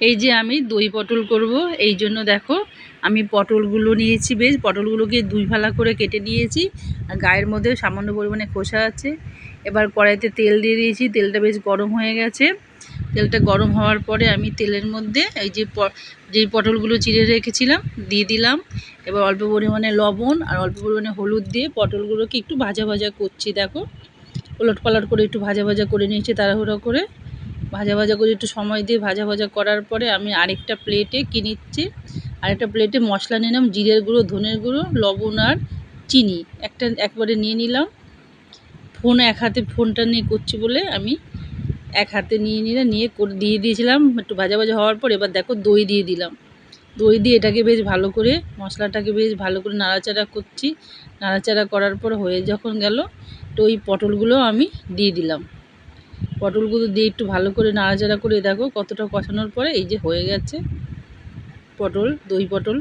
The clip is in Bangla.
এই যে আমি দই পটল করব, এই জন্য দেখো আমি পটলগুলো নিয়েছি, বেশ পটলগুলোকে দুই ফালা করে কেটে নিয়েছি, আর গায়ের মধ্যে সামান্য পরিমাণে খোসা আছে। এবার কড়াইতে তেল দিয়ে দিয়েছি, তেলটা বেশ গরম হয়ে গেছে। তেলটা গরম হওয়ার পরে আমি তেলের মধ্যে এই যে পটলগুলো চিড়ে রেখেছিলাম দিয়ে দিলাম। এবার অল্প পরিমাণে লবণ আর অল্প পরিমাণে হলুদ দিয়ে পটলগুলোকে একটু ভাজা ভাজা করছি। দেখো ওলট পালট করে একটু ভাজা ভাজা করে নিয়েছি, তাড়াহুড়ো করে ভাজা ভাজা করে একটু সময় দিয়ে ভাজা ভাজা করার পরে আমি আরেকটা প্লেটে কী নিচ্ছি, আরেকটা প্লেটে মশলা নিলাম, জিরের গুঁড়ো, ধনের গুঁড়ো, লবণ আর চিনি একবারে নিয়ে নিলাম। এক হাতে ফোনটা নিয়ে করছি বলে আমি এক হাতে নিয়ে দিয়ে দিয়েছিলাম। একটু ভাজা ভাজা হওয়ার পর এবার দেখো দই দিয়ে দিলাম। দই দিয়ে এটাকে বেশ ভালো করে মশলাটাকে বেশ ভালো করে নাড়াচাড়া করছি। নাড়াচাড়া করার পর হয়ে যখন গেল, তো ওই পটলগুলো আমি দিয়ে দিলাম। পটলগুলো দিয়ে একটু ভালো করে নাড়াচাড়া করে দেখো কতটা কষানোর পরে এই যে হয়ে গেছে দই পটল।